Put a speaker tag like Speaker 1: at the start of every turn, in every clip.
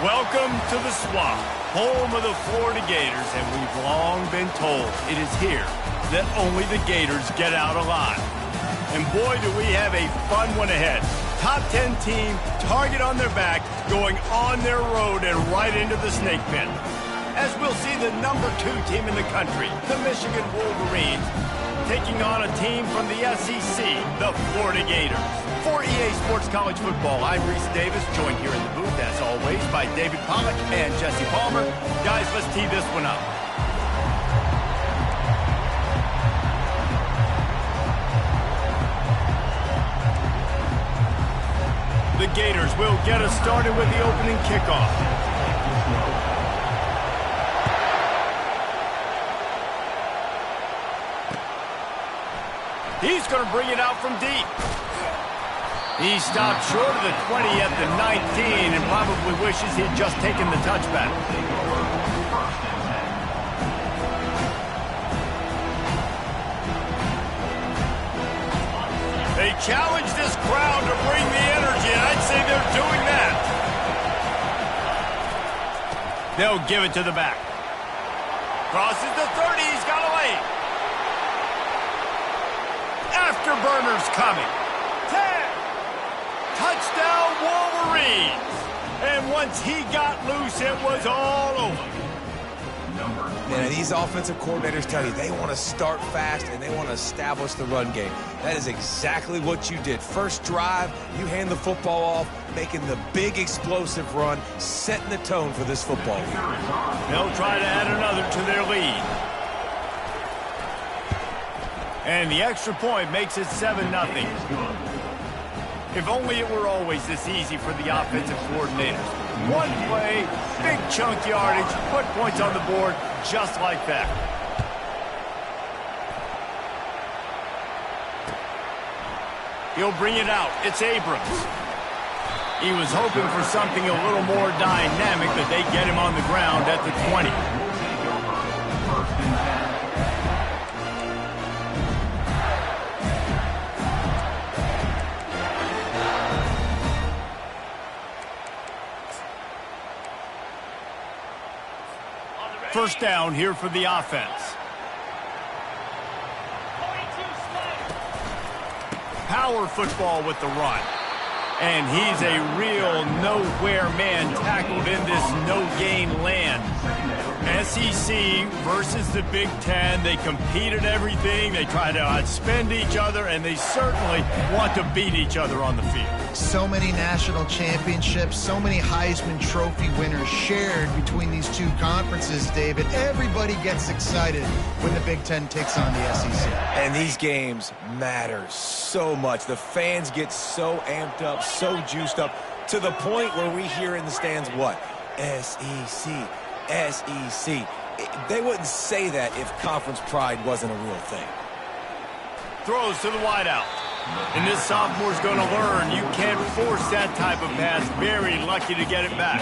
Speaker 1: Welcome to the Swamp, home of the Florida Gators, and we've long been told it is here that only the Gators get out alive. And boy, do we have a fun one ahead. Top 10 team, target on their back, going on their road and right into the snake pit. As we'll see the number 2 team in the country, the Michigan Wolverines, taking on a team from the SEC, the Florida Gators. For EA Sports College Football, I'm Reese Davis, joined here in the booth, as always, by David Pollack and Jesse Palmer. Guys, let's tee this one up. The Gators will get us started with the opening kickoff. He's going to bring it out from deep. He stopped short of the 20 at the 19 and probably wishes he'd just taken the touchback. They challenge this crowd to bring the energy, and I'd say they're doing that. They'll give it to the back. Crosses the 30, he's got a lane. Afterburners coming. 10. Touchdown Wolverines. And once he got loose, it was all over.
Speaker 2: Man, these offensive coordinators tell you they want to start fast and they want to establish the run game. That is exactly what you did. First drive, you hand the football off, making the big explosive run, setting the tone for this football game.
Speaker 1: They'll try to add another to their lead. And the extra point makes it 7-0. If only it were always this easy for the offensive coordinators. One play, big chunk yardage, put points on the board just like that. He'll bring it out. It's Abrams. He was hoping for something a little more dynamic, but they get him on the ground at the 20. First down here for the offense. Power football with the run. And he's a real nowhere man tackled in this no-gain land. SEC versus the Big Ten. They compete at everything. They try to outspend each other, and they certainly want to beat each other on the field.
Speaker 3: So many national championships, so many Heisman Trophy winners shared between these two conferences, David. Everybody gets excited when the Big Ten takes on the SEC.
Speaker 2: And these games matter so much. The fans get so amped up, so juiced up, to the point where we hear in the stands what? SEC. SEC. They wouldn't say that if conference pride wasn't a real thing.
Speaker 1: Throws to the wideout. And this sophomore's going to learn you can't force that type of pass. Very lucky to get it back.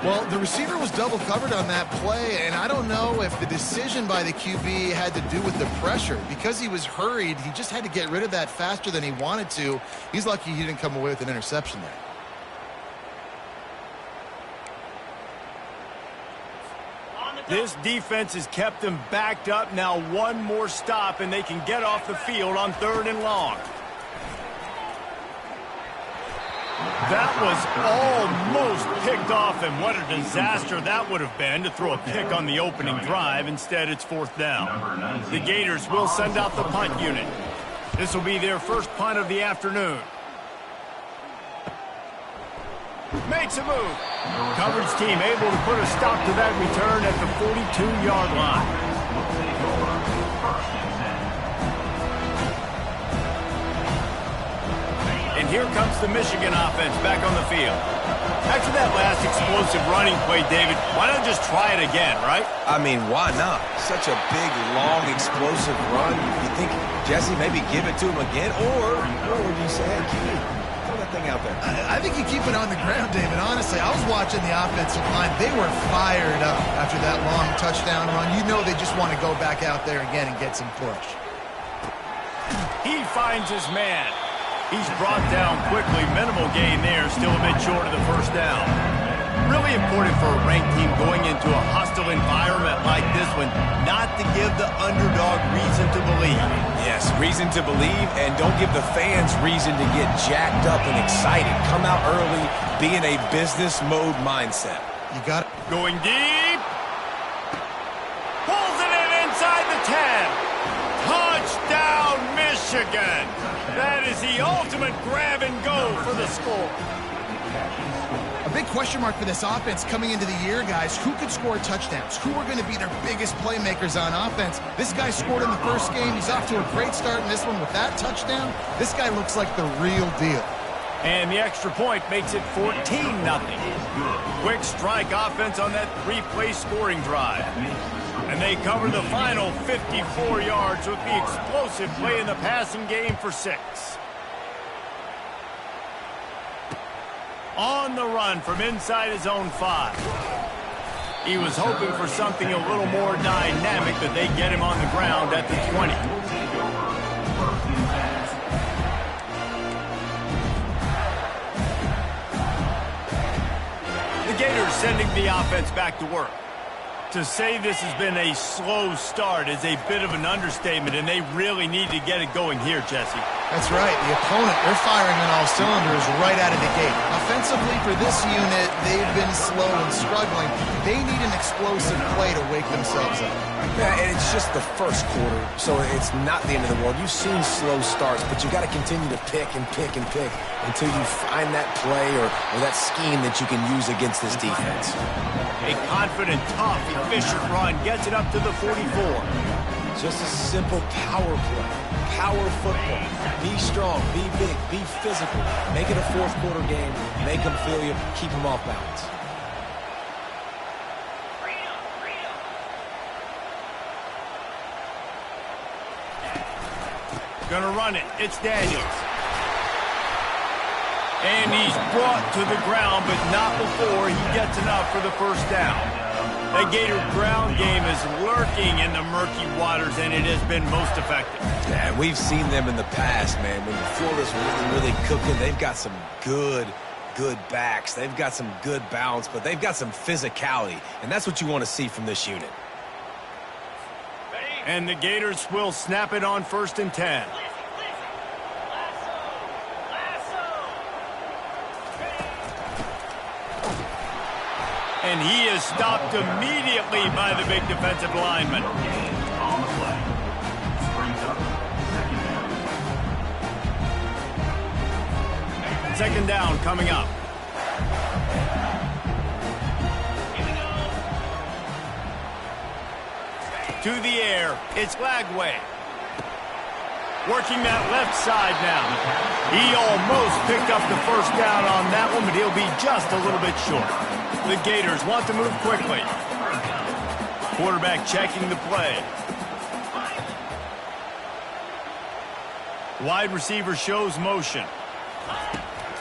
Speaker 3: Well, the receiver was double covered on that play, and I don't know if the decision by the QB had to do with the pressure. Because he was hurried, he just had to get rid of that faster than he wanted to. He's lucky he didn't come away with an interception there.
Speaker 1: This defense has kept them backed up. Now one more stop, and they can get off the field on 3rd and long. That was almost picked off, and what a disaster that would have been to throw a pick on the opening drive. Instead, it's 4th down. The Gators will send out the punt unit. This will be their first punt of the afternoon. Makes a move. Coverage team able to put a stop to that return at the 42-yard line. And here comes the Michigan offense back on the field. After that last explosive running play, David, why not just try it again, right?
Speaker 2: I mean, why not? Such a big, long, explosive run. You think, Jesse, maybe give it to him again? Or would you say, hey, throw that thing out there?
Speaker 3: I think you keep it on the ground, David. Honestly, I was watching the offensive line. They were fired up after that long touchdown run. You know they just want to go back out there again and get some push.
Speaker 1: He finds his man. He's brought down quickly. Minimal gain there. Still a bit short of the first down. really important for a ranked team going into a hostile environment like this one not to give the underdog reason to believe.
Speaker 2: Yes, reason to believe, and don't give the fans reason to get jacked up and excited. Come out early, be in a business mode mindset.
Speaker 3: You got
Speaker 1: Going deep. Pulls it in inside the 10. Touchdown, Michigan. That is the ultimate grab and go for the score.
Speaker 3: a big question mark for this offense coming into the year, guys. Who could score touchdowns? Who are going to be their biggest playmakers on offense? This guy scored in the first game. He's off to a great start in this one with that touchdown. This guy looks like the real deal.
Speaker 1: And the extra point makes it 14-0. Quick strike offense on that three-play scoring drive. And they cover the final 54 yards with the explosive play in the passing game for 6. On the run from inside his own 5. He was hoping for something a little more dynamic, but they get him on the ground at the 20. The Gators sending the offense back to work. To say this has been a slow start is a bit of an understatement, and they really need to get it going here, Jesse.
Speaker 3: That's right. The opponent, they're firing on all cylinders right out of the gate. Offensively, for this unit, they've been slow and struggling. They need an explosive play to wake themselves up.
Speaker 2: Yeah, and it's just the first quarter, so it's not the end of the world. You've seen slow starts, but you got to continue to pick and pick and pick until you find that play or that scheme that you can use against this defense.
Speaker 1: A confident, tough, efficient run gets it up to the 44.
Speaker 2: Just a simple power play. Power football. Be strong, be big, be physical. Make it a fourth quarter game. Make them feel you, keep them off balance.
Speaker 1: Gonna run it. It's Daniels. And he's brought to the ground, but not before he gets enough for the first down. The Gator ground game is lurking in the murky waters, and it has been most effective.
Speaker 2: Yeah, we've seen them in the past, man. When Florida's really cooking, they've got some good backs. They've got some good balance, but they've got some physicality, and that's what you want to see from this unit.
Speaker 1: And the Gators will snap it on 1st and 10. And he is stopped immediately by the big defensive lineman. Second down coming up. To the air, it's Lagway. Working that left side now. He almost picked up the first down on that one, but he'll be just a little bit short. The Gators want to move quickly. Quarterback checking the play. Wide receiver shows motion.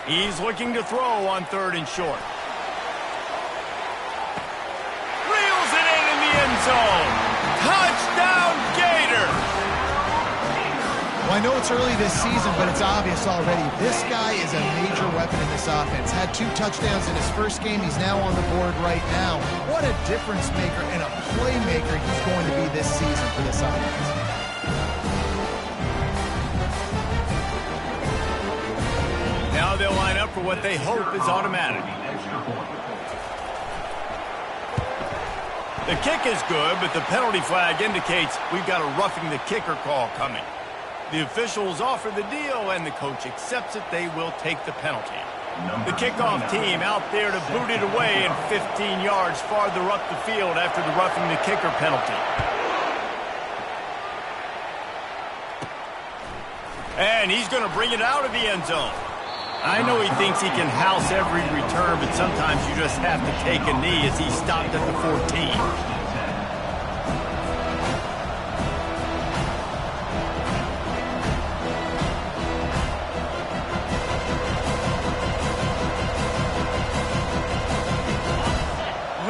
Speaker 1: He's looking to throw on 3rd and short. Reels it in the end zone. Touchdown, Gators!
Speaker 3: Well, I know it's early this season, but it's obvious already. This guy is a major weapon in this offense. Had 2 touchdowns in his first game. He's now on the board right now. What a difference maker and a playmaker he's going to be this season for this offense.
Speaker 1: Now they'll line up for what they hope is automatic. The kick is good, but the penalty flag indicates we've got a roughing the kicker call coming. The officials offer the deal, and the coach accepts it. They will take the penalty. The kickoff team out there to boot it away and 15 yards farther up the field after the roughing the kicker penalty. And he's going to bring it out of the end zone. I know he thinks he can house every return, but sometimes you just have to take a knee as he stopped at the 14.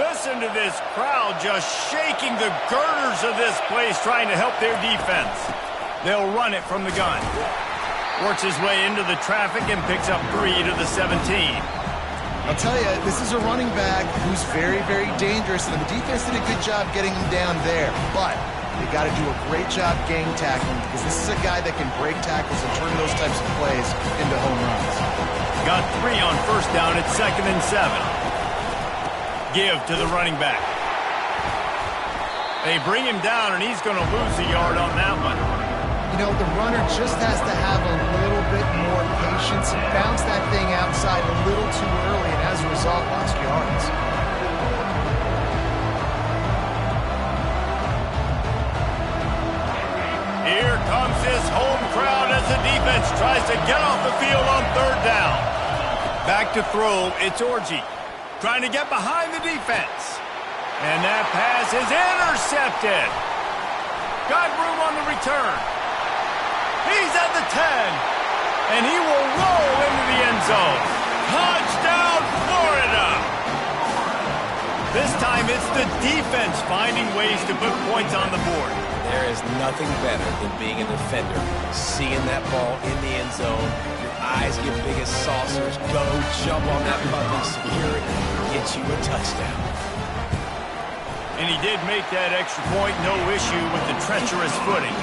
Speaker 1: Listen to this crowd just shaking the girders of this place, trying to help their defense. They'll run it from the gun. Works his way into the traffic and picks up 3 to the 17.
Speaker 3: I'll tell you, this is a running back who's very, very dangerous, and the defense did a good job getting him down there. But they got to do a great job gang tackling, because this is a guy that can break tackles and turn those types of plays into home runs.
Speaker 1: Got 3 on first down at 2nd and 7. Give to the running back. They bring him down, and he's going to lose a yard on that one.
Speaker 3: You know, the runner just has to have a little bit more patience. Bounce that thing outside a little too early, and as a result, lost yards.
Speaker 1: Here comes his home crowd as the defense tries to get off the field on 3rd down. Back to throw, it's Orji, trying to get behind the defense. And that pass is intercepted. Got room on the return. He's at the 10. And he will roll into the end zone. Touchdown, Florida! This time it's the defense finding ways to put points on the board.
Speaker 2: There is nothing better than being a defender. Seeing that ball in the end zone, your eyes get big as saucers. Go, jump on that puppy, secure it, get you a touchdown.
Speaker 1: And he did make that extra point, no issue with the treacherous footing.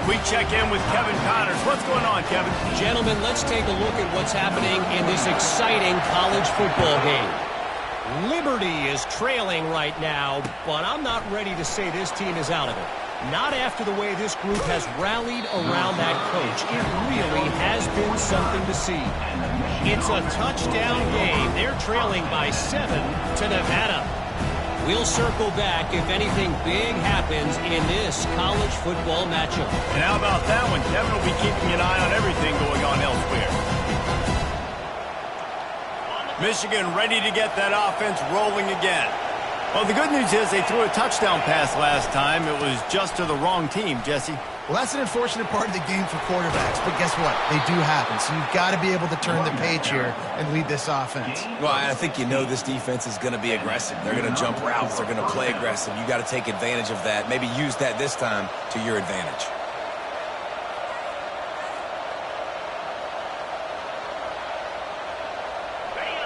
Speaker 1: We check in with Kevin Connors. What's going on, Kevin?
Speaker 4: Gentlemen, let's take a look at what's happening in this exciting college football game. Liberty is trailing right now, but I'm not ready to say this team is out of it. Not after the way this group has rallied around that coach. It really has been something to see. It's a touchdown game. They're trailing by 7 to Nevada. We'll circle back if anything big happens in this college football matchup.
Speaker 1: And how about that one? Kevin will be keeping an eye on everything going on elsewhere. Michigan ready to get that offense rolling again. Well, the good news is they threw a touchdown pass last time. It was just to the wrong team, Jesse.
Speaker 3: Well, that's an unfortunate part of the game for quarterbacks, but guess what? They do happen, so you've got to be able to turn the page here and lead this offense.
Speaker 2: Well, I think you know this defense is going to be aggressive. They're going to jump routes. They're going to play aggressive. You got to take advantage of that. Maybe use that this time to your advantage.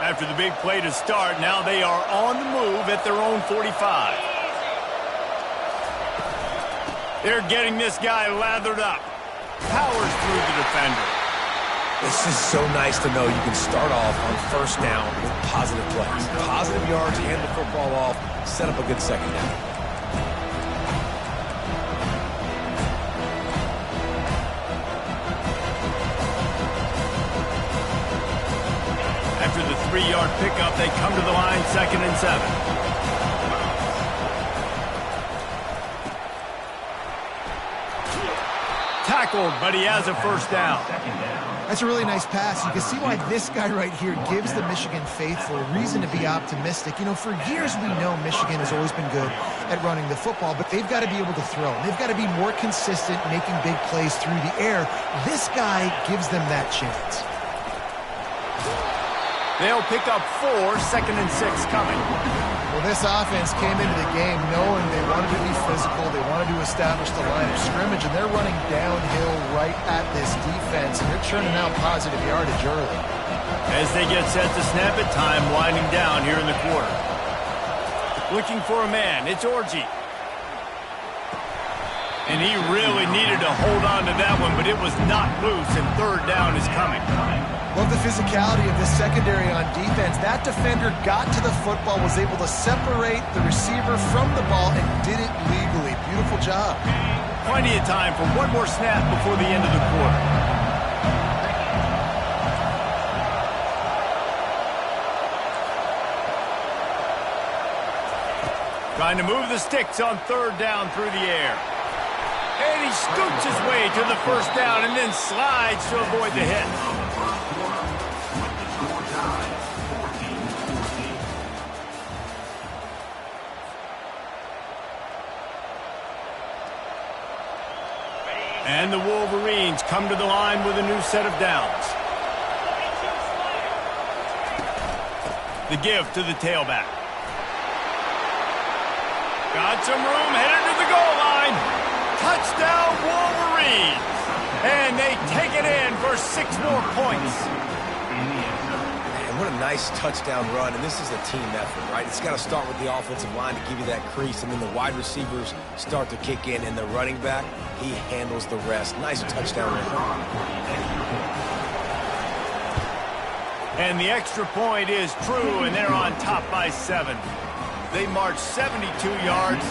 Speaker 1: After the big play to start, now they are on the move at their own 45. They're getting this guy lathered up. Powers through the defender.
Speaker 2: It's just so nice to know you can start off on first down with positive plays. Positive yards, hand the football off, set up a good second down.
Speaker 1: After the 3-yard pickup, they come to the line, 2nd and 7. Tackled, but he has a first down.
Speaker 3: That's a really nice pass. You can see why this guy right here gives the Michigan faithful reason to be optimistic. You know, for years we know Michigan has always been good at running the football, but they've got to be able to throw. They've got to be more consistent making big plays through the air. This guy gives them that chance.
Speaker 1: They'll pick up 4, 2nd and 6 coming.
Speaker 3: Well, this offense came into the game knowing they wanted to be physical, they wanted to establish the line of scrimmage, and they're running downhill right at this defense, and they're churning out positive yardage early.
Speaker 1: As they get set to snap it, time winding down here in the quarter. Looking for a man, it's Orji. And he really needed to hold on to that one, but it was not loose, and 3rd down is coming.
Speaker 3: Love the physicality of this secondary on defense. That defender got to the football, was able to separate the receiver from the ball, and did it legally. Beautiful job.
Speaker 1: Plenty of time for one more snap before the end of the quarter. Trying to move the sticks on 3rd down through the air. And he scoots his way to the first down and then slides to avoid the hit. And the Wolverines come to the line with a new set of downs. The give to the tailback. Got some room, headed to the goal line. Touchdown, Wolverines. And they take it in for 6 more points.
Speaker 2: Man, what a nice touchdown run, and this is a team effort, right? It's got to start with the offensive line to give you that crease, and then the wide receivers start to kick in, and the running back, he handles the rest. Nice touchdown run.
Speaker 1: And the extra point is true, and they're on top by 7. They marched 72 yards,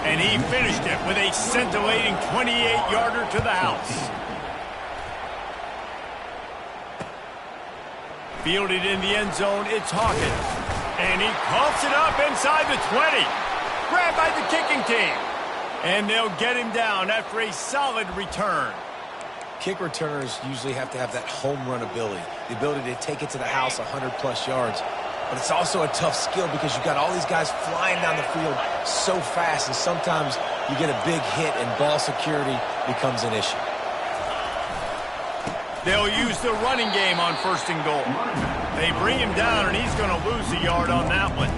Speaker 1: and he finished it with a scintillating 28-yarder to the house. Fielded in the end zone, it's Hawkins. And he coughs it up inside the 20. Grabbed by the kicking team. And they'll get him down after a solid return.
Speaker 2: Kick returners usually have to have that home run ability, the ability to take it to the house 100-plus yards. But it's also a tough skill because you've got all these guys flying down the field so fast, and sometimes you get a big hit and ball security becomes an issue.
Speaker 1: They'll use the running game on 1st and goal. They bring him down, and he's going to lose a yard on that one.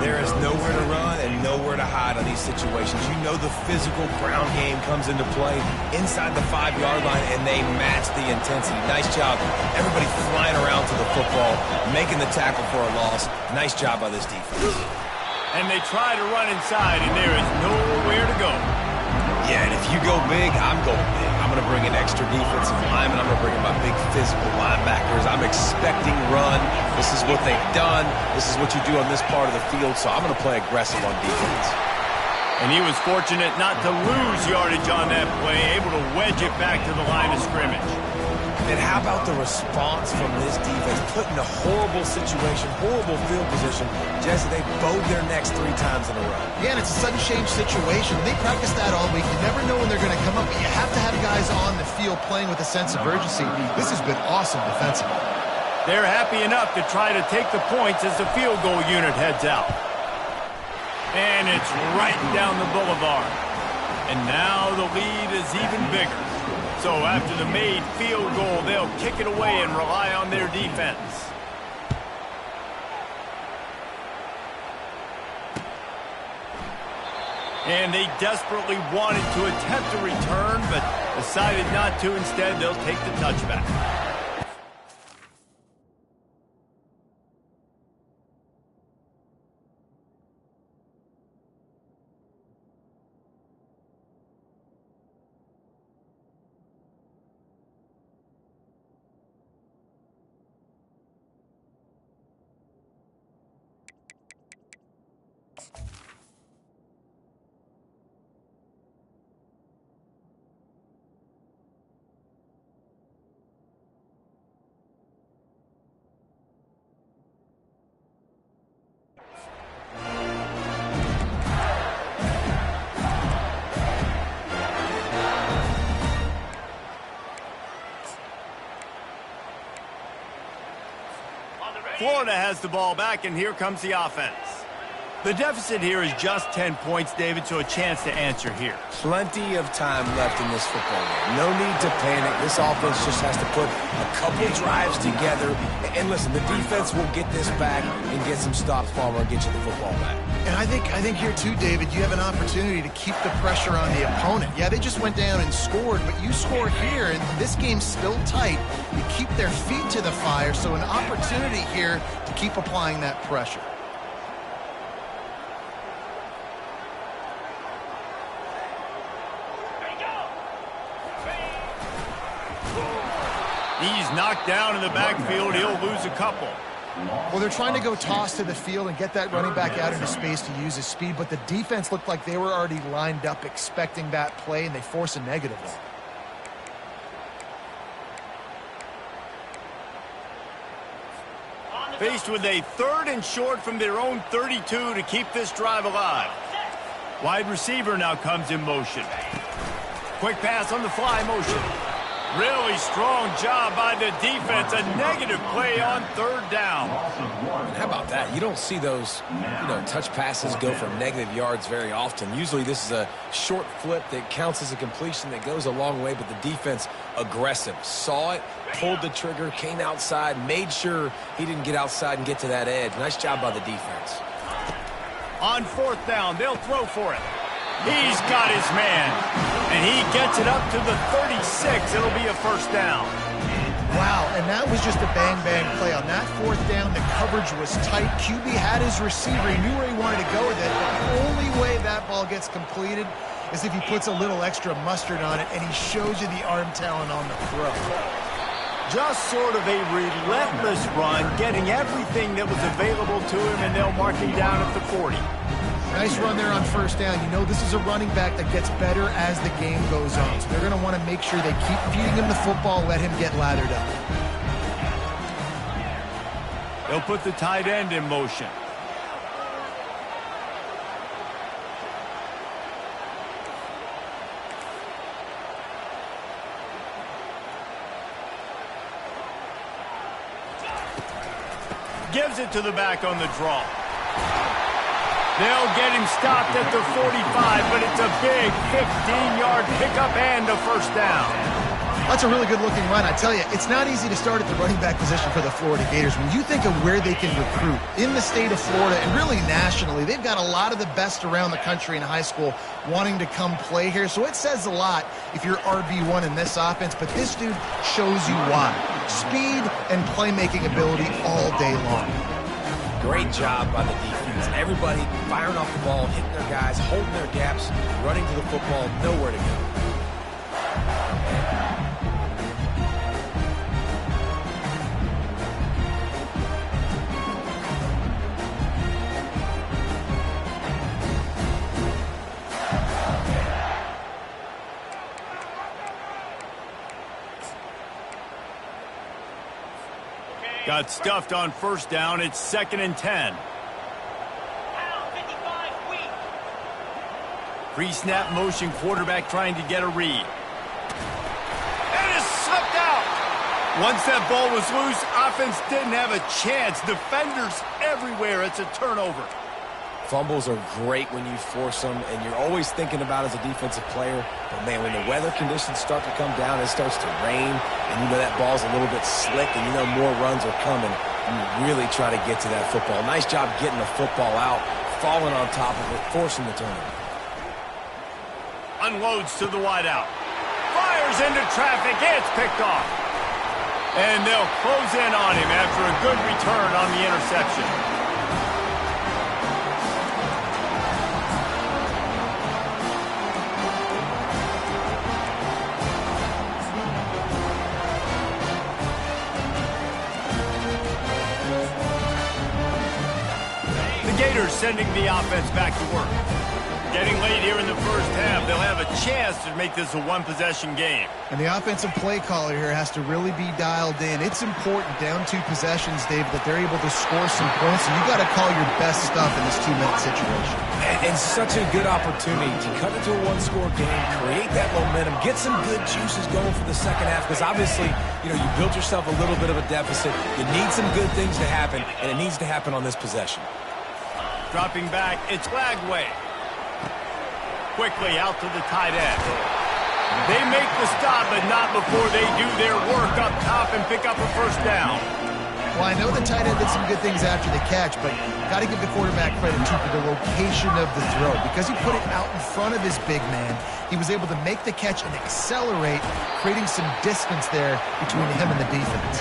Speaker 2: There is nowhere to run and nowhere to hide on these situations. You know the physical ground game comes into play inside the 5-yard line, and they match the intensity. Nice job. Everybody flying around to the football, making the tackle for a loss. Nice job by this defense.
Speaker 1: And they try to run inside, and there is nowhere to go.
Speaker 2: Yeah, and if you go big, I'm going big. I'm going to bring in extra defensive linemen. I'm going to bring in my big physical linebackers. I'm expecting run. This is what they've done. This is what you do on this part of the field, so I'm going to play aggressive on defense.
Speaker 1: And he was fortunate not to lose yardage on that play, able to wedge it back to the line of scrimmage.
Speaker 2: And how about the response from this defense? Put in a horrible situation, horrible field position. Jesse, they bowed their necks 3 times in a row.
Speaker 3: Yeah, and it's a sudden change situation. They practice that all week. You never know when they're going to come up, but you have to have guys on the field playing with a sense of urgency. This has been awesome defensively.
Speaker 1: They're happy enough to try to take the points as the field goal unit heads out. And it's right down the boulevard. And now the lead is even bigger. So after the made field goal, they'll kick it away and rely on their defense. And they desperately wanted to attempt a return, but decided not to. Instead, they'll take the touchback. Florida has the ball back, and here comes the offense. The deficit here is just 10 points, David, so a chance to answer here.
Speaker 2: Plenty of time left in this football game. No need to panic. This offense just has to put a couple drives together. And listen, the defense will get this back and get some stops, Palmer, and get you the football back.
Speaker 3: And I think here too, David, you have an opportunity to keep the pressure on the opponent. Yeah, they just went down and scored, but you score here, and this game's still tight. You keep their feet to the fire, so an opportunity here to keep applying that pressure.
Speaker 1: He's knocked down in the backfield. He'll lose a couple.
Speaker 3: Well, they're trying to go toss to the field and get that running back out into space to use his speed, but the defense looked like they were already lined up expecting that play, and they force a negative.
Speaker 1: Faced with a 3rd and short from their own 32 to keep this drive alive. Wide receiver now comes in motion. Quick pass on the fly motion. Really strong job by the defense. A negative play on 3rd down.
Speaker 2: And how about that? You don't see those, touch passes go for negative yards very often. Usually this is a short flip that counts as a completion that goes a long way, but the defense aggressive. Saw it, pulled the trigger, came outside, made sure he didn't get outside and get to that edge. Nice job by the defense.
Speaker 1: On 4th down, they'll throw for it. He's got his man, and he gets it up to the 36. It'll be a 1st down.
Speaker 3: Wow, and that was just a bang-bang play. On that fourth down. The coverage was tight. QB had his receiver. He knew where he wanted to go with it. But the only way that ball gets completed is if he puts a little extra mustard on it, and he shows you the arm talent on the throw.
Speaker 1: Just sort of a relentless run, getting everything that was available to him, and they'll mark him down at the 40.
Speaker 3: Nice run there on first down. You know this is a running back that gets better as the game goes on. So they're going to want to make sure they keep feeding him the football, let him get lathered up.
Speaker 1: They'll put the tight end in motion. Gives it to the back on the draw. They'll get him stopped at the 45, but it's a big 15-yard pickup and a first down.
Speaker 3: That's a really good-looking run. I tell you, it's not easy to start at the running back position for the Florida Gators. When you think of where they can recruit in the state of Florida and really nationally, they've got a lot of the best around the country in high school wanting to come play here. So it says a lot if you're RB1 in this offense, but this dude shows you why. Speed and playmaking ability all day long.
Speaker 2: Great job by the defense. Everybody firing off the ball, hitting their guys, holding their gaps, running to the football, nowhere to go.
Speaker 1: Got stuffed on first down. It's 2nd and 10. Pre-snap motion, quarterback trying to get a read. And it's slipped out. Once that ball was loose, offense didn't have a chance. Defenders everywhere. It's a turnover.
Speaker 2: Fumbles are great when you force them, and you're always thinking about as a defensive player. But, man, when the weather conditions start to come down, it starts to rain, and you know that ball's a little bit slick, and you know more runs are coming. You really try to get to that football. Nice job getting the football out, falling on top of it, forcing the turnover.
Speaker 1: Unloads to the wideout. Fires into traffic. It's picked off. And they'll close in on him after a good return on the interception. Gators sending the offense back to work. Getting late here in the first half, they'll have a chance to make this a one-possession game.
Speaker 3: And the offensive play caller here has to really be dialed in. It's important down 2 possessions, Dave, that they're able to score some points, and you got to call your best stuff in this 2-minute situation.
Speaker 2: And such a good opportunity to cut into a one-score game, create that momentum, get some good juices going for the second half, because obviously, you know, you built yourself a little bit of a deficit. You need some good things to happen, and it needs to happen on this possession.
Speaker 1: Dropping back, it's Lagway. Quickly out to the tight end. They make the stop, but not before they do their work up top and pick up a first down.
Speaker 3: Well, I know the tight end did some good things after the catch, but got to give the quarterback credit, too, for the location of the throw. Because he put it out in front of his big man, he was able to make the catch and accelerate, creating some distance there between him and the defense.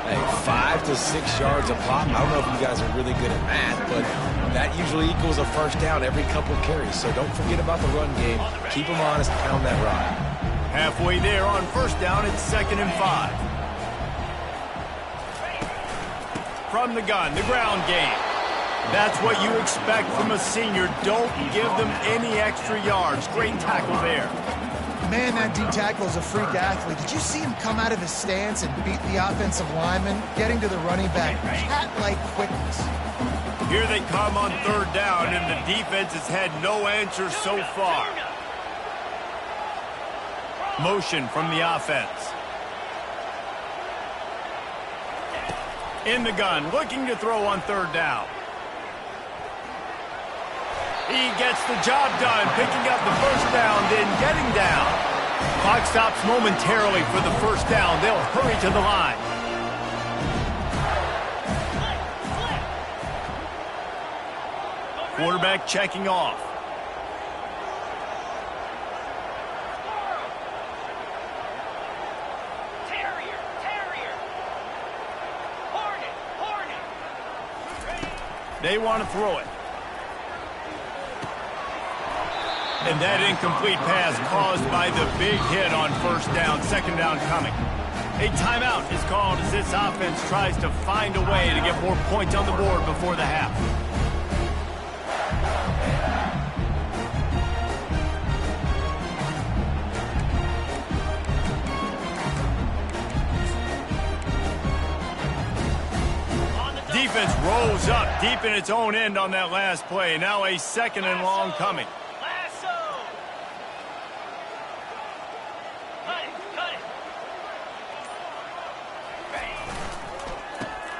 Speaker 2: Hey, 5 to 6 yards a pop. I don't know if you guys are really good at math, but that usually equals a first down every couple carries. So don't forget about the run game. Keep them honest, pound that rock.
Speaker 1: Halfway there on first down, it's 2nd and 5. From the gun, the ground game. That's what you expect from a senior. Don't give them any extra yards. Great tackle there.
Speaker 3: Man, that D tackle is a freak athlete. Did you see him come out of his stance and beat the offensive lineman, getting to the running back? Cat-like quickness.
Speaker 1: Here they come on third down, and the defense has had no answer so far. Motion from the offense. In the gun, looking to throw on third down. He gets the job done, picking up the first down, then getting down. Clock stops momentarily for the first down. They'll hurry to the line. Quarterback checking off. They want to throw it. And that incomplete pass caused by the big hit on first down, second down coming. A timeout is called as this offense tries to find a way to get more points on the board before the half. Defense rolls up deep in its own end on that last play. Now a second and long coming.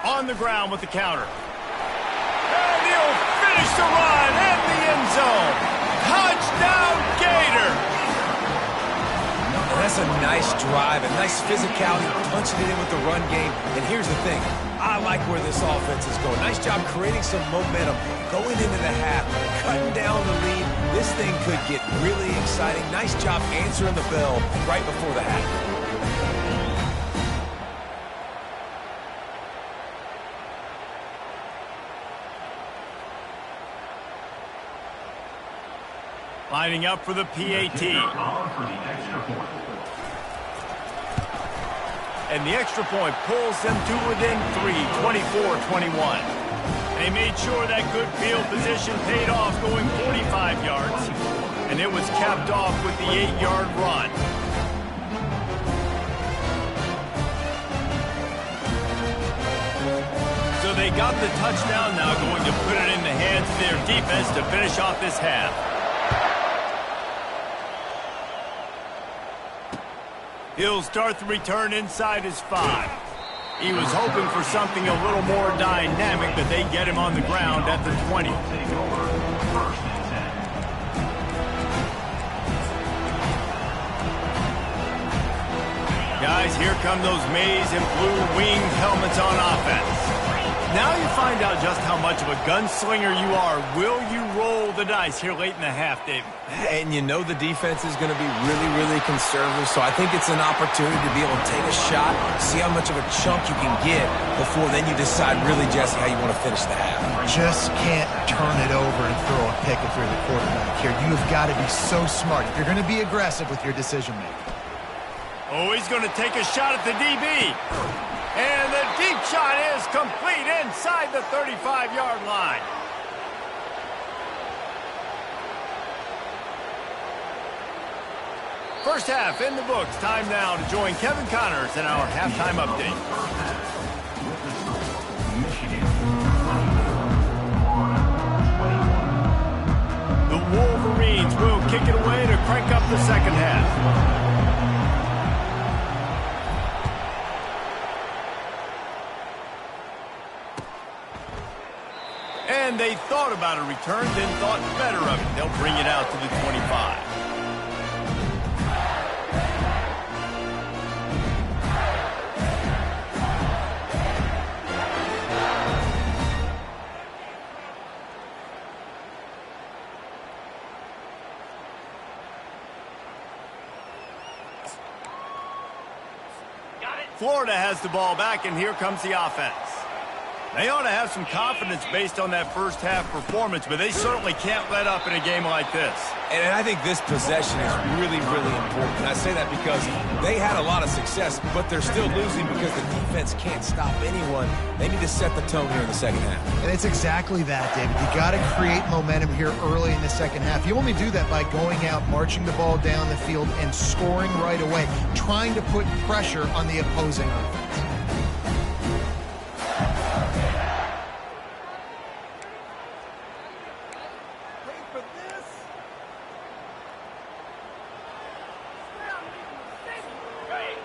Speaker 1: On the ground with the counter. And he'll finish the run in the end zone. Touchdown, Gator!
Speaker 2: That's a nice drive, a nice physicality, punching it in with the run game. And here's the thing. I like where this offense is going. Nice job creating some momentum, going into the half, cutting down the lead. This thing could get really exciting. Nice job answering the bell right before the half.
Speaker 1: Lining up for the PAT. And the extra point pulls them to within 3, 24-21. They made sure that good field position paid off, going 45 yards. And it was capped off with the 8-yard run. So they got the touchdown, now going to put it in the hands of their defense to finish off this half. He'll start the return inside his 5. He was hoping for something a little more dynamic, but they get him on the ground at the 20. Guys, here come those maize and blue winged helmets on offense. Now you find out just how much of a gunslinger you are. Will you roll the dice here late in the half, David?
Speaker 2: And you know the defense is going to be really, really conservative, so I think it's an opportunity to be able to take a shot, see how much of a chunk you can get before then you decide really, Jesse, how you want to finish the half.
Speaker 3: Just can't turn it over and throw a pick if you're the quarterback here. You have got to be so smart if you're going to be aggressive with your decision-making.
Speaker 1: Oh, he's going to take a shot at the DB. And the deep shot is complete inside the 35-yard line. First half in the books. Time now to join Kevin Connors in our halftime update. The Wolverines will kick it away to crank up the second half. And they thought about a return, then thought better of it. They'll bring it out to the 25. Florida has the ball back, and here comes the offense. They ought to have some confidence based on that first half performance, but they certainly can't let up in a game like this.
Speaker 2: And I think this possession is really, really important. And I say that because they had a lot of success, but they're still losing because the defense can't stop anyone. They need to set the tone here in the second half.
Speaker 3: And it's exactly that, David. You got to create momentum here early in the second half. You only do that by going out, marching the ball down the field, and scoring right away, trying to put pressure on the opposing offense.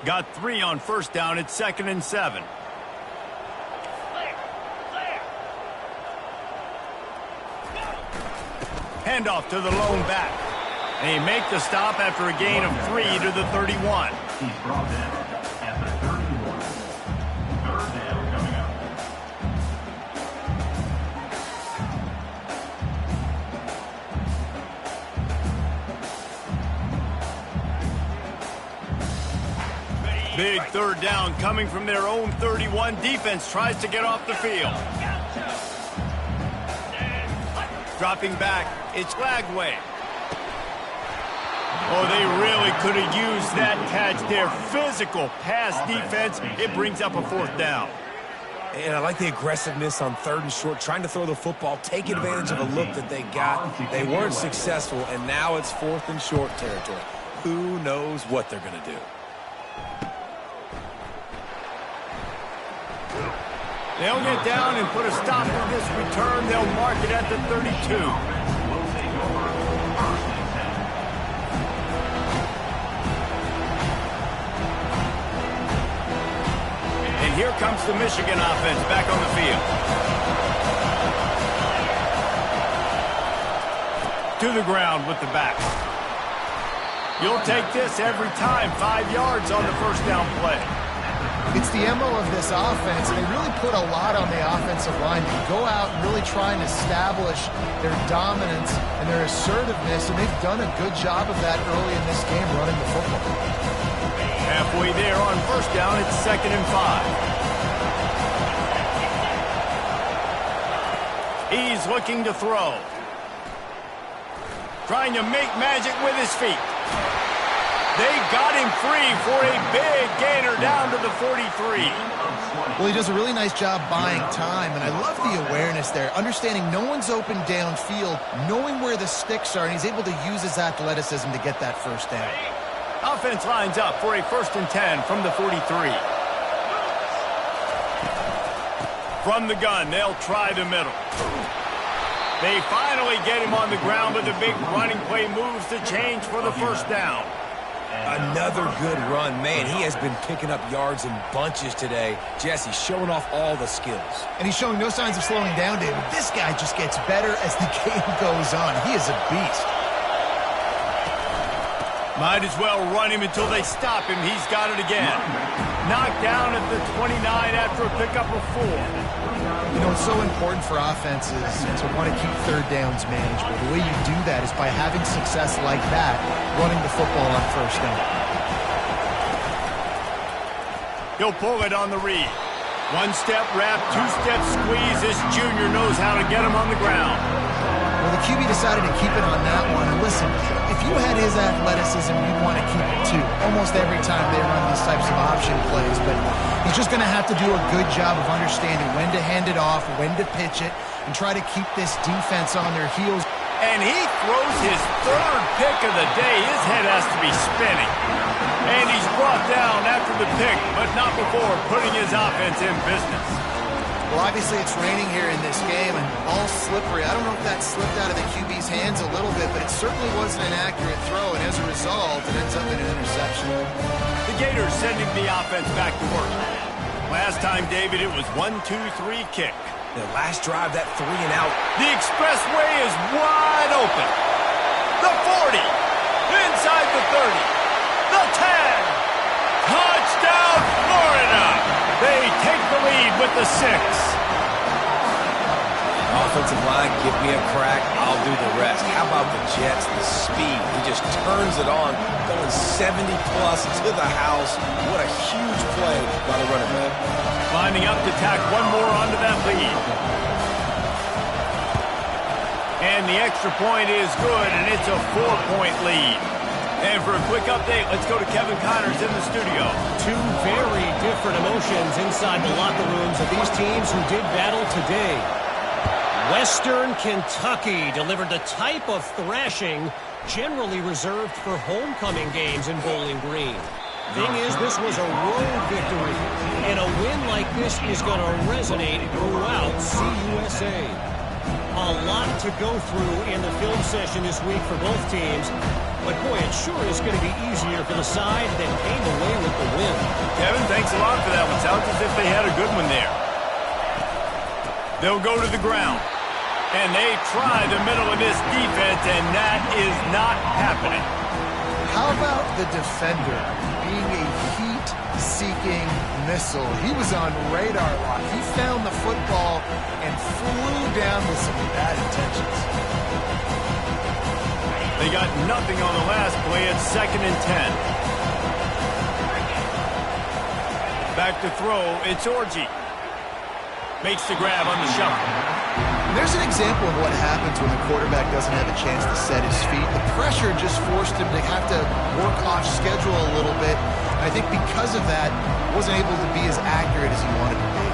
Speaker 1: Got 3 on first down. It's 2nd and 7. Handoff to the lone back. And he make the stop after a gain of 3 to the 31.
Speaker 5: He's brought in at the 31. Third down coming up.
Speaker 1: Big third down coming from their own 31. Defense tries to get off the field. Dropping back, it's Lagway. Oh, they really could have used that catch there. Physical pass defense. It brings up a 4th down.
Speaker 2: And I like the aggressiveness on 3rd and short, trying to throw the football, take advantage of a look that they got. They weren't successful, and now it's 4th and short territory. Who knows what they're going to do?
Speaker 1: They'll get down and put a stop to this return. They'll mark it at the 32. Here comes the Michigan offense back on the field. To the ground with the back. You'll take this every time. 5 yards on the 1st down play.
Speaker 3: It's the MO of this offense, and they really put a lot on the offensive line to go out and really try and establish their dominance and their assertiveness, and they've done a good job of that early in this game running the football.
Speaker 1: Halfway there on 1st down, it's 2nd and 5. He's looking to throw. Trying to make magic with his feet. They got him free for a big gainer down to the 43.
Speaker 3: Well, he does a really nice job buying time, and I love the awareness there, understanding no one's open downfield, knowing where the sticks are, and he's able to use his athleticism to get that 1st down.
Speaker 1: Offense lines up for a 1st and 10 from the 43. From the gun, they'll try the middle. They finally get him on the ground, but the big running play moves the change for the 1st down.
Speaker 2: Another good run. Man, he has been picking up yards in bunches today. Jesse showing off all the skills.
Speaker 3: And he's showing no signs of slowing down, David. This guy just gets better as the game goes on. He is a beast.
Speaker 1: Might as well run him until they stop him. He's got it again. Knocked down at the 29 after a pickup of 4.
Speaker 3: You know, it's so important for offenses to want to keep 3rd downs manageable. The way you do that is by having success like that, running the football on 1st down.
Speaker 1: He'll pull it on the read. 1-step wrap, 2-step squeeze. This junior knows how to get him on the ground.
Speaker 3: Well, the QB decided to keep it on that one. And listen, if you had his athleticism, you'd want to keep it too. Almost every time they run these types of option plays. But he's just going to have to do a good job of understanding when to hand it off, when to pitch it, and try to keep this defense on their heels.
Speaker 1: And he throws his 3rd pick of the day. His head has to be spinning. And he's brought down after the pick, but not before putting his offense in business.
Speaker 3: Well, obviously it's raining here in this game, and all slippery. I don't know if that slipped out of the QB's hands a little bit, but it certainly wasn't an accurate throw, and as a result, it ends up in an interception.
Speaker 1: The Gators sending the offense back to work. Last time, David, it was 1-2-3 kick.
Speaker 2: The last drive, that 3 and out.
Speaker 1: The expressway is wide open. The 40. Inside the 30. The 10. Touchdown, Florida. They take the lead with the 6.
Speaker 2: Offensive line, give me a crack, I'll do the rest. How about the Jets, the speed? He just turns it on, going 70-plus to the house. What a huge play by the running back.
Speaker 1: Lining up to tack one more onto that lead. And the extra point is good, and it's a 4-point lead. And for a quick update, let's go to Kevin Connors in the studio.
Speaker 4: 2 very different emotions inside the locker rooms of these teams who did battle today. Western Kentucky delivered the type of thrashing generally reserved for homecoming games in Bowling Green. Thing is, this was a road victory, and a win like this is going to resonate throughout CUSA. A lot to go through in the film session this week for both teams. But, boy, it sure is going to be easier for the side that came away with the win.
Speaker 1: Kevin, thanks a lot for that one. Sounds as if they had a good one there. They'll go to the ground. And they try the middle of this defense, and that is not happening.
Speaker 3: How about the defender being a heat-seeking missile? He was on radar lock. He found the football and flew down with some bad intentions.
Speaker 1: They got nothing on the last play. It's 2nd and 10. Back to throw. It's Orji. Makes the grab on the shuffle.
Speaker 3: There's an example of what happens when the quarterback doesn't have a chance to set his feet. The pressure just forced him to have to work off schedule a little bit. And I think because of that, he wasn't able to be as accurate as he wanted to be.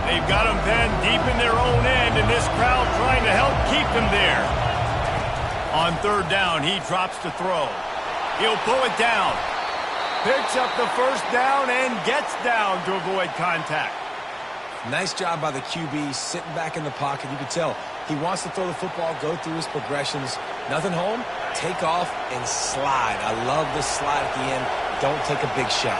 Speaker 1: They've got them penned deep in their own end, and this crowd trying to help keep them there. On third down, he drops the throw. He'll pull it down. Picks up the first down and gets down to avoid contact.
Speaker 2: Nice job by the QB, sitting back in the pocket. You can tell he wants to throw the football, go through his progressions. Nothing home, take off, and slide. I love this slide at the end. Don't take a big shot.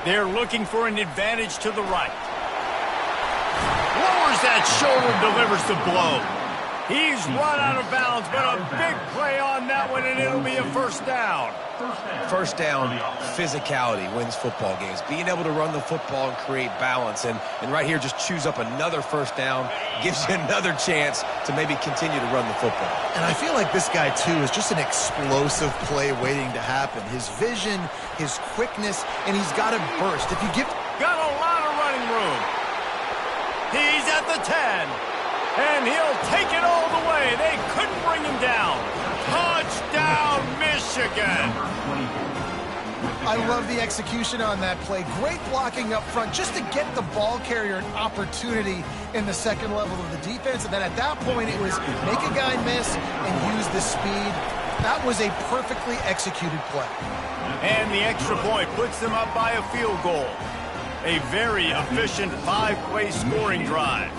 Speaker 1: They're looking for an advantage to the right. Lowers that shoulder, delivers the blow. He's run out of bounds, but a big play on that one, and it'll be a first down.
Speaker 2: First down, physicality wins football games. Being able to run the football and create balance. And right here, just choose up another first down. Gives you another chance to maybe continue to run the football.
Speaker 3: And I feel like this guy, too, is just an explosive play waiting to happen. His vision, his quickness, and he's got a burst. If you give...
Speaker 1: Got a lot of running room. He's at the 10. And he'll take it all the way. They couldn't bring him down. Touchdown, Michigan.
Speaker 3: I love the execution on that play. Great blocking up front just to get the ball carrier an opportunity in the second level of the defense. And then at that point, it was make a guy miss and use the speed. That was a perfectly executed play.
Speaker 1: And the extra point puts them up by a field goal. A very efficient 5-play scoring drive.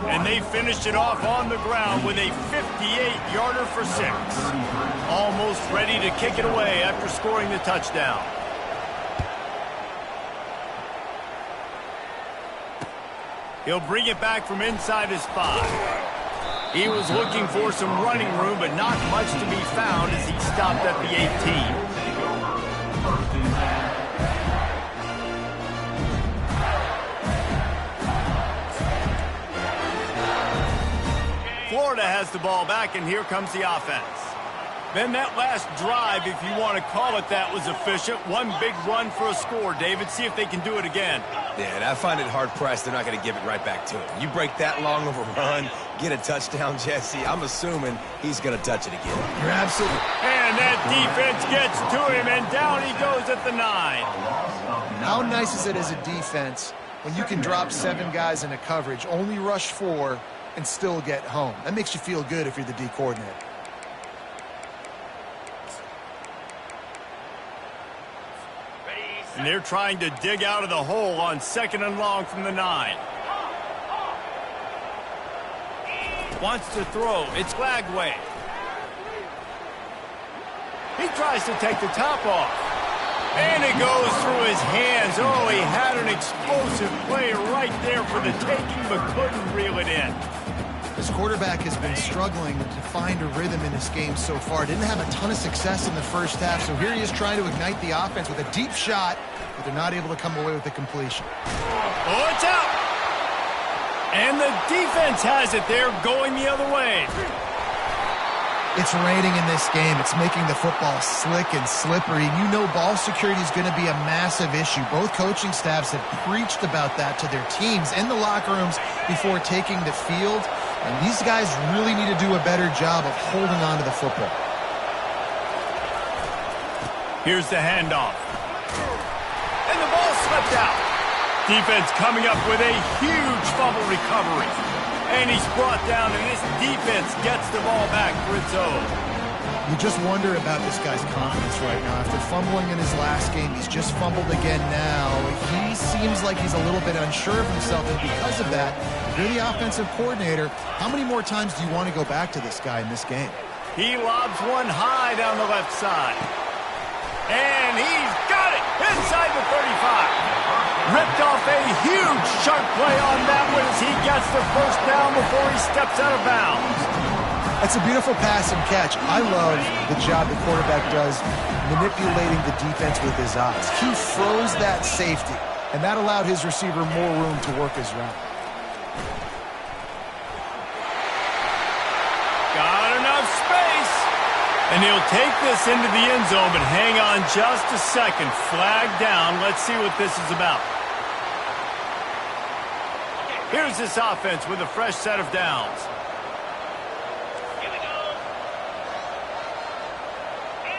Speaker 1: And they finished it off on the ground with a 58-yarder for 6. Almost ready to kick it away after scoring the touchdown. He'll bring it back from inside his 5. He was looking for some running room, but not much to be found as he stopped at the 18. Florida has the ball back, and here comes the offense. Then that last drive, if you want to call it that, was efficient. One big run for a score, David. See if they can do it again.
Speaker 2: Yeah, and I find it hard-pressed. They're not going to give it right back to him. You break that long of a run, get a touchdown, Jesse, I'm assuming he's going to touch it again.
Speaker 3: You're absolutely...
Speaker 1: And that defense gets to him, and down he goes at the 9.
Speaker 3: How nice is it as a defense when you can drop 7 guys into coverage, only rush 4, and still get home? That makes you feel good if you're the D coordinator.
Speaker 1: And they're trying to dig out of the hole on 2nd and long from the 9. Wants to throw. It's Glagway. He tries to take the top off. And it goes through his hands. Oh, he had an explosive play right there for the taking, but couldn't reel it in.
Speaker 3: This quarterback has been struggling to find a rhythm in this game so far. Didn't have a ton of success in the first half, so here he is trying to ignite the offense with a deep shot, but they're not able to come away with the completion.
Speaker 1: Oh, it's out! And the defense has it. They're going the other way.
Speaker 3: It's raining in this game. It's making the football slick and slippery. You know ball security is going to be a massive issue. Both coaching staffs have preached about that to their teams in the locker rooms before taking the field. And these guys really need to do a better job of holding on to the football.
Speaker 1: Here's the handoff. And the ball slipped out. Defense coming up with a huge fumble recovery. And he's brought down, and this defense gets the ball back for its own.
Speaker 3: You just wonder about this guy's confidence right now. After fumbling in his last game, he's just fumbled again now. He seems like he's a little bit unsure of himself, and because of that, if you're the offensive coordinator, how many more times do you want to go back to this guy in this game?
Speaker 1: He lobs one high down the left side. And he's got it inside the 35. Ripped off a huge sharp play on that one as he gets the first down before he steps out of bounds.
Speaker 3: That's a beautiful pass and catch. I love the job the quarterback does manipulating the defense with his eyes. He froze that safety, and that allowed his receiver more room to work his route.
Speaker 1: And he'll take this into the end zone, but hang on just a second. Flag down. Let's see what this is about. Here's this offense with a fresh set of downs.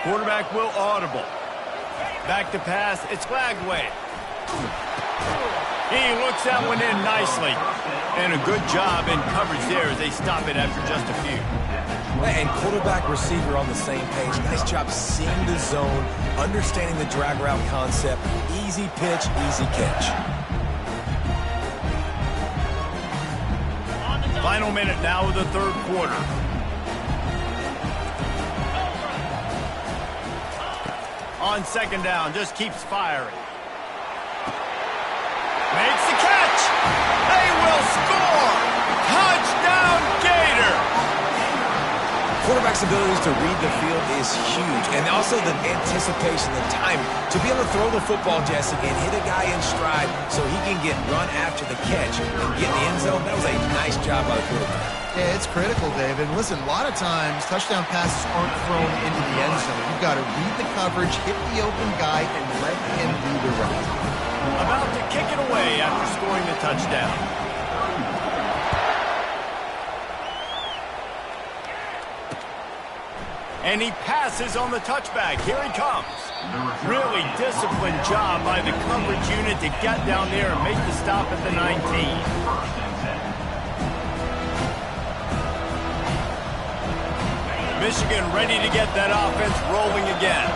Speaker 1: Quarterback will audible. Back to pass. It's flagged away. He looks that one in nicely. And a good job in coverage there as they stop it after just a few.
Speaker 2: And quarterback, receiver on the same page. Nice job seeing the zone, understanding the drag route concept. Easy pitch, easy catch.
Speaker 1: Final minute now of the third quarter. On second down, just keeps firing. Makes the catch. They will score. Touchdown, Gator.
Speaker 2: Quarterback's abilities to read the field is huge, and also the anticipation, the timing. To be able to throw the football, Jesse, and hit a guy in stride so he can get run after the catch and get in the end zone, that was a nice job by the quarterback.
Speaker 3: Yeah, it's critical, David. Listen, a lot of times touchdown passes aren't thrown into the end zone. You've got to read the coverage, hit the open guy, and let him do the rest.
Speaker 1: About to kick it away after scoring the touchdown. And he passes on the touchback. Here he comes. Really disciplined job by the coverage unit to get down there and make the stop at the 19. Michigan ready to get that offense rolling again.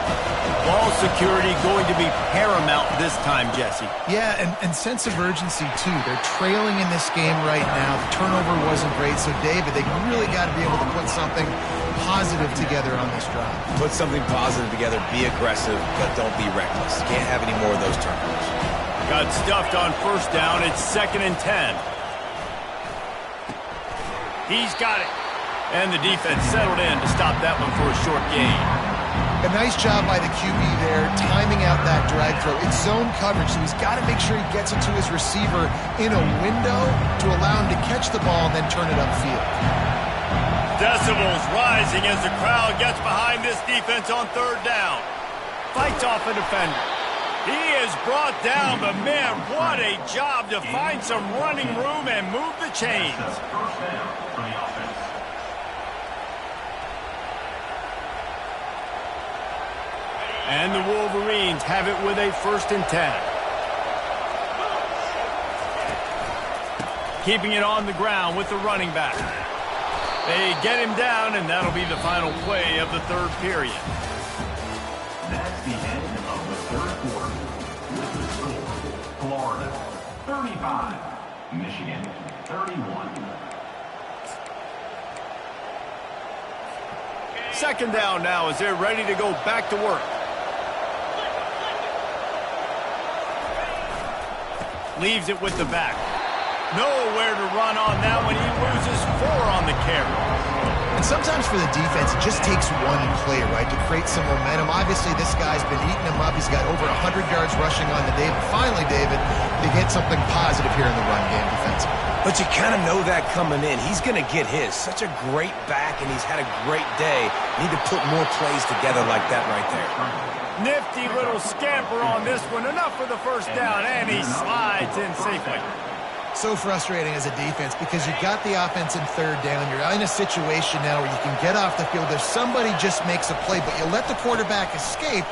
Speaker 1: Ball security going to be paramount this time, Jesse.
Speaker 3: Yeah, and sense of urgency, too. They're trailing in this game right now. The turnover wasn't great, so, David, they really got to be able to put something positive together on this drive.
Speaker 2: Put something positive together, be aggressive, but don't be reckless. Can't have any more of those turnovers.
Speaker 1: Got stuffed on first down. It's 2nd and 10. He's got it. And the defense settled in to stop that one for a short gain.
Speaker 3: A nice job by the QB there, timing out that drag throw. It's zone coverage, so he's got to make sure he gets it to his receiver in a window to allow him to catch the ball and then turn it upfield.
Speaker 1: Decibels rising as the crowd gets behind this defense on third down. Fights off a defender. He is brought down, but man, what a job to find some running room and move the chains. And the Wolverines have it with a 1st and 10. Keeping it on the ground with the running back. They get him down, and that'll be the final play of the third period.
Speaker 5: That's the end of the third quarter. With the score, Florida 35, Michigan 31.
Speaker 1: Second down now as they're ready to go back to work. Leaves it with the back. Nowhere to run on that one. He loses 4 on the carry.
Speaker 3: And sometimes for the defense, it just takes one play, right, to create some momentum. Obviously, this guy's been eating him up. He's got over 100 yards rushing on the day. But finally, David, they get something positive here in the run game defensively.
Speaker 2: But you kind of know that coming in. He's going to get his. Such a great back, and he's had a great day. Need to put more plays together like that right there.
Speaker 1: Nifty little scamper on this one. Enough for the first down, and he slides in safely.
Speaker 3: So frustrating as a defense because you got the offense in third down. You're in a situation now where you can get off the field. If somebody just makes a play, but you let the quarterback escape,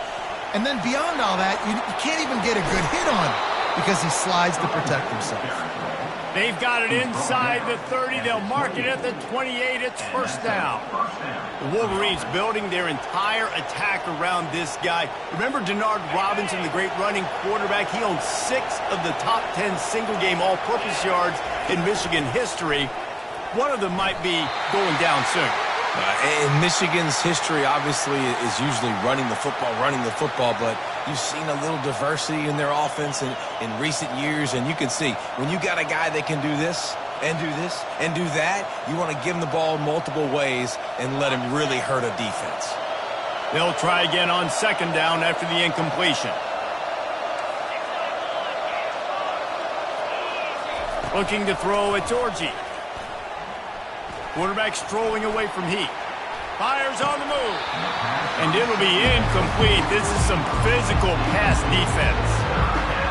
Speaker 3: and then beyond all that, you can't even get a good hit on him because he slides to protect himself.
Speaker 1: They've got it inside the 30. They'll mark it at the 28. It's first down. The Wolverines building their entire attack around this guy. Remember Denard Robinson, the great running quarterback? He owns 6 of the top 10 single-game all-purpose yards in Michigan history. One of them might be going down soon.
Speaker 2: And Michigan's history, obviously, is usually running the football, but you've seen a little diversity in their offense in recent years, and you can see when you got a guy that can do this and do this and do that, you want to give him the ball multiple ways and let him really hurt a defense.
Speaker 1: They'll try again on second down after the incompletion. Looking to throw, it's Orji. Quarterback strolling away from Heat. Fires on the move. And it'll be incomplete. This is some physical pass defense.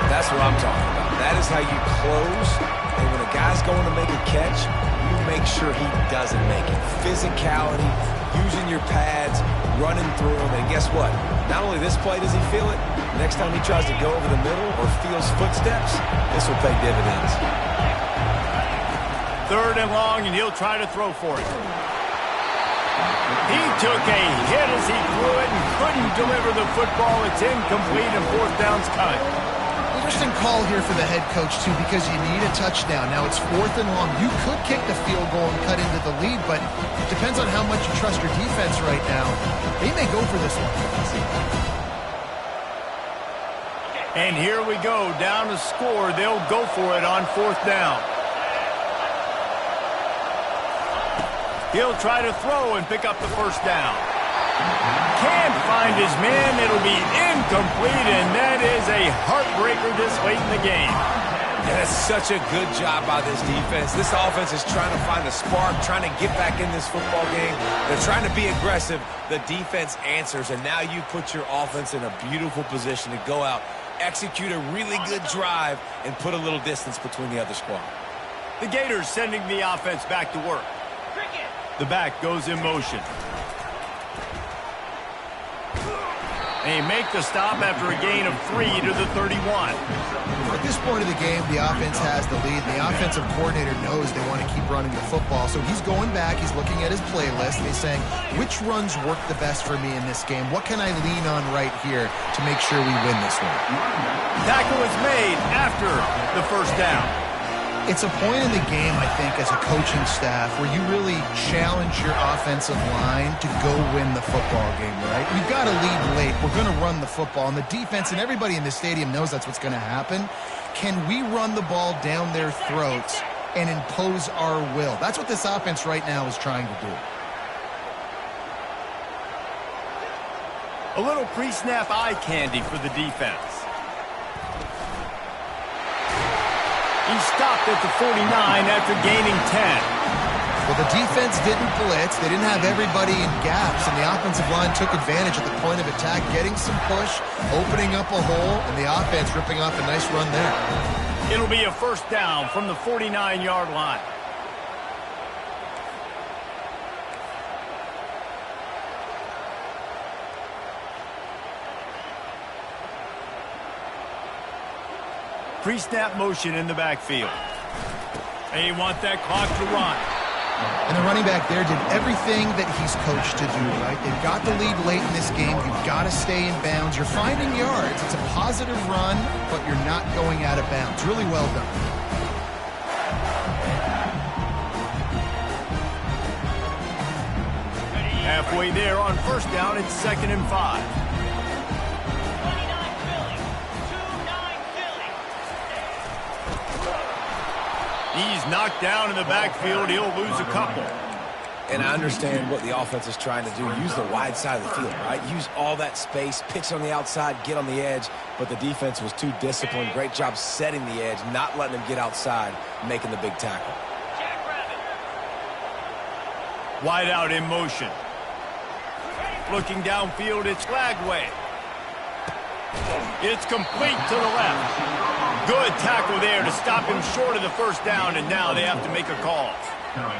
Speaker 2: That's what I'm talking about. That is how you close. And when a guy's going to make a catch, you make sure he doesn't make it. Physicality, using your pads, running through them. And guess what? Not only this play does he feel it, next time he tries to go over the middle or feels footsteps, this will pay dividends.
Speaker 1: 3rd and long, and he'll try to throw for it. He took a hit as he threw it and couldn't deliver the football. It's incomplete, and 4th down's coming.
Speaker 3: Interesting call here for the head coach, too, because you need a touchdown. Now it's 4th and long. You could kick the field goal and cut into the lead, but it depends on how much you trust your defense right now. They may go for this one.
Speaker 1: And here we go, down to score. They'll go for it on 4th down. He'll try to throw and pick up the 1st down. Can't find his man. It'll be incomplete, and that is a heartbreaker this late in the game.
Speaker 2: And that's such a good job by this defense. This offense is trying to find a spark, trying to get back in this football game. They're trying to be aggressive. The defense answers, and now you put your offense in a beautiful position to go out, execute a really good drive, and put a little distance between the other squad.
Speaker 1: The Gators sending the offense back to work. The back goes in motion. They make the stop after a gain of 3 to the 31.
Speaker 3: At this point of the game, the offense has the lead. The offensive coordinator knows they want to keep running the football. So he's going back, he's looking at his playlist, and he's saying, which runs work the best for me in this game? What can I lean on right here to make sure we win this one?
Speaker 1: Tackle is made after the 1st down.
Speaker 3: It's a point in the game, I think, as a coaching staff where you really challenge your offensive line to go win the football game, right? We've got to lead late. We're going to run the football. And the defense and everybody in the stadium knows that's what's going to happen. Can we run the ball down their throats and impose our will? That's what this offense right now is trying to do.
Speaker 1: A little pre-snap eye candy for the defense. He stopped at the 49 after gaining 10.
Speaker 3: Well, the defense didn't blitz. They didn't have everybody in gaps, and the offensive line took advantage at the point of attack, getting some push, opening up a hole, and the offense ripping off a nice run there.
Speaker 1: It'll be a 1st down from the 49-yard line. Pre-snap motion in the backfield. They want that clock to run.
Speaker 3: And the running back there did everything that he's coached to do, right? They've got the lead late in this game. You've got to stay in bounds. You're finding yards. It's a positive run, but you're not going out of bounds. Really well done.
Speaker 1: Halfway there on 1st down, it's 2nd and 5. He's knocked down in the backfield. He'll lose a couple.
Speaker 2: And I understand what the offense is trying to do. Use the wide side of the field, right? Use all that space, pitch on the outside, get on the edge. But the defense was too disciplined. Great job setting the edge, not letting them get outside, making the big tackle.
Speaker 1: Wide out in motion. Looking downfield, it's Lagway. It's complete to the left. Good tackle there to stop him short of the 1st down, and now they have to make a call.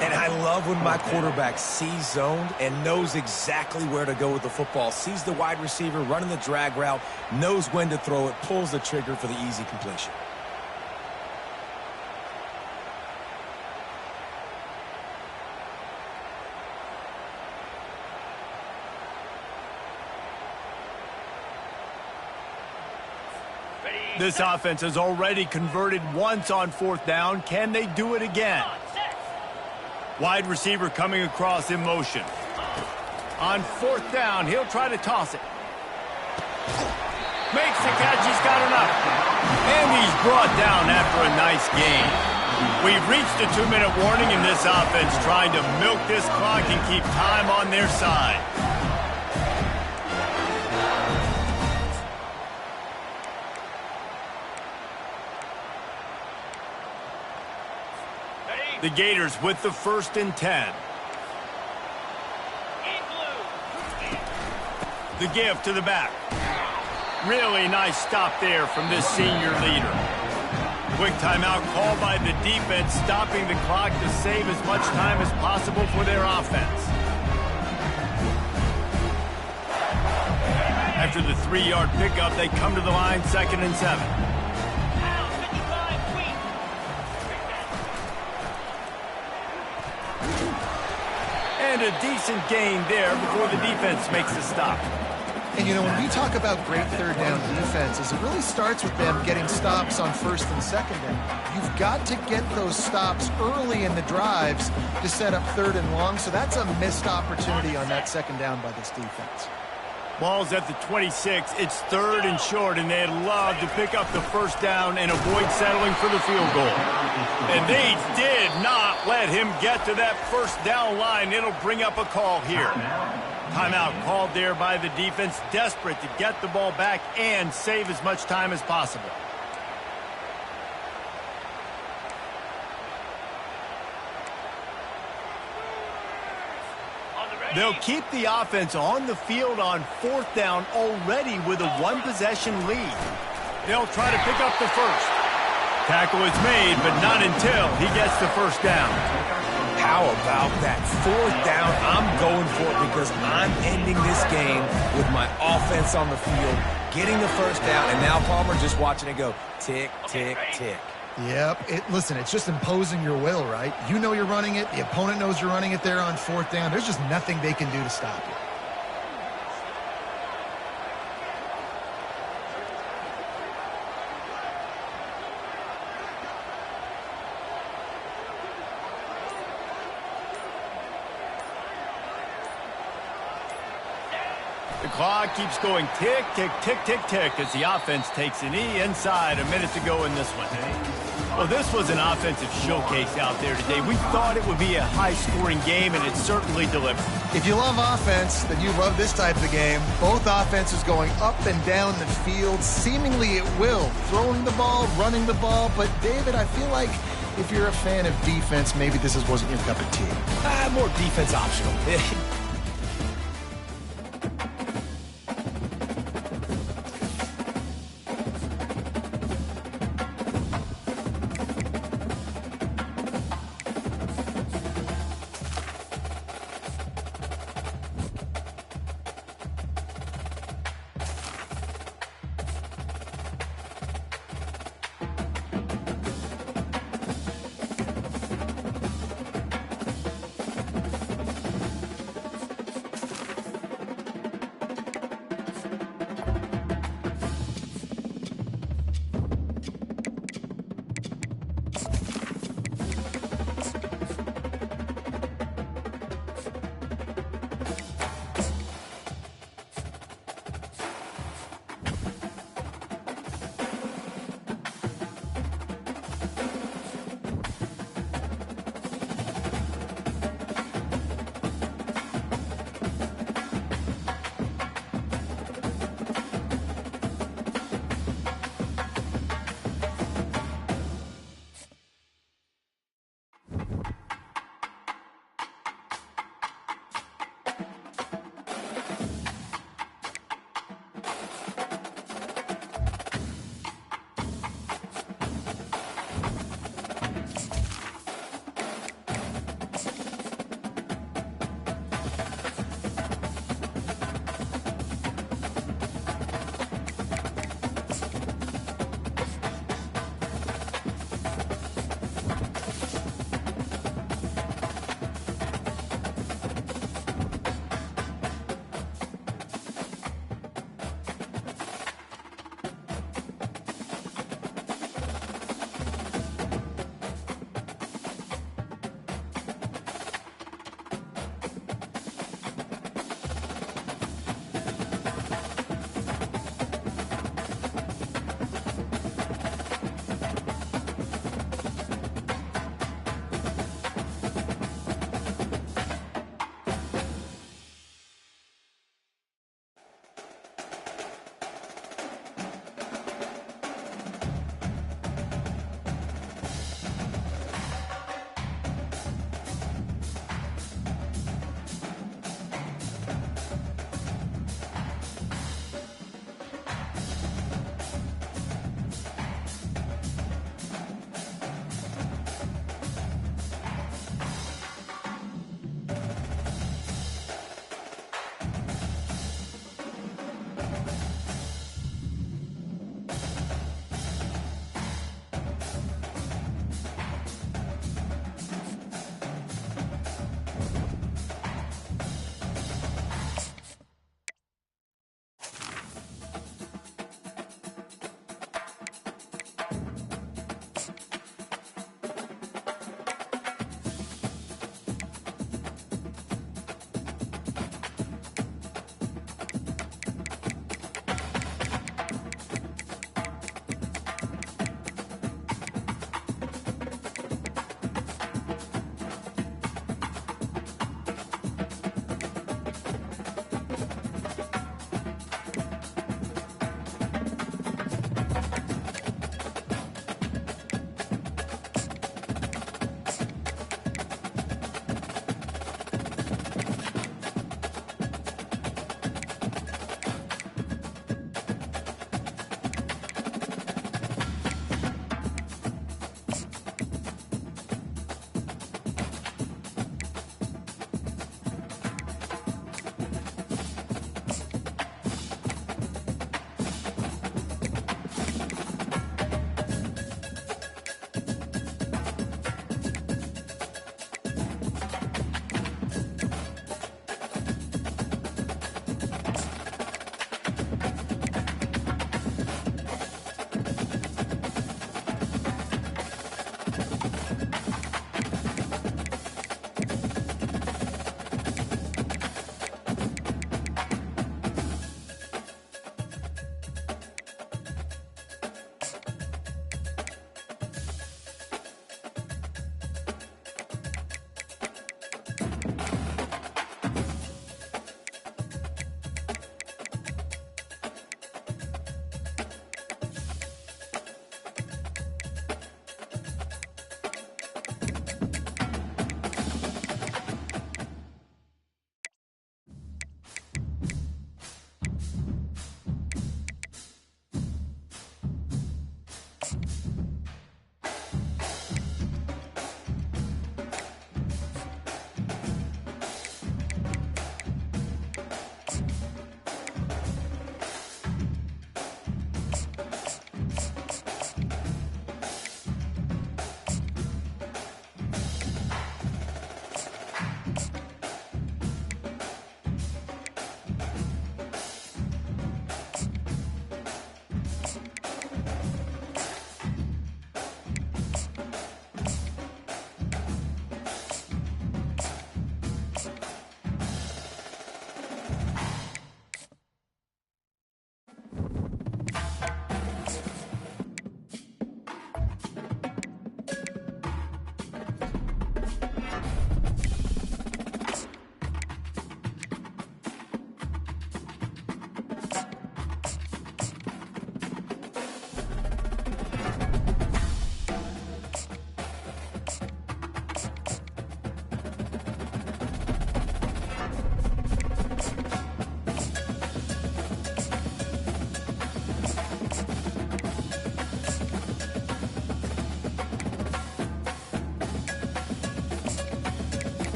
Speaker 2: And I love when my quarterback sees zoned and knows exactly where to go with the football. Sees the wide receiver running the drag route, knows when to throw it, pulls the trigger for the easy completion.
Speaker 1: This offense has already converted once on 4th down. Can they do it again? Wide receiver coming across in motion. On 4th down, he'll try to toss it. Makes the catch. He's got enough. And he's brought down after a nice gain. We've reached a 2-minute warning in this offense, trying to milk this clock and keep time on their side. The Gators with the 1st and 10. The give to the back. Really nice stop there from this senior leader. Quick timeout called by the defense, stopping the clock to save as much time as possible for their offense. After the 3-yard pickup, they come to the line, 2nd and 7. And a decent gain there before the defense makes the stop.
Speaker 3: And, you know, when we talk about great third down defenses, it really starts with them getting stops on 1st and 2nd down. You've got to get those stops early in the drives to set up 3rd and long, so that's a missed opportunity on that 2nd down by this defense.
Speaker 1: Ball's at the 26. It's 3rd and short, and they'd love to pick up the 1st down and avoid settling for the field goal. And they did not let him get to that 1st down line. It'll bring up a call here. Timeout called there by the defense, desperate to get the ball back and save as much time as possible. They'll keep the offense on the field on 4th down already with a 1-possession lead. They'll try to pick up the 1st. Tackle is made, but not until he gets the 1st down.
Speaker 2: How about that 4th down? I'm going for it because I'm ending this game with my offense on the field, getting the 1st down, and now Palmer just watching it go tick, tick, tick.
Speaker 3: Yep. Listen, it's just imposing your will, right? You know you're running it. The opponent knows you're running it there on 4th down. There's just nothing they can do to stop you.
Speaker 1: The clock keeps going tick, tick, tick, tick, tick as the offense takes a knee inside. A minute to go in this one. Well, this was an offensive showcase out there today. We thought it would be a high-scoring game, and it certainly delivered.
Speaker 3: If you love offense, then you love this type of game. Both offenses going up and down the field, seemingly at will. Throwing the ball, running the ball. But, David, I feel like if you're a fan of defense, maybe this wasn't your cup of tea.
Speaker 2: More defense optional.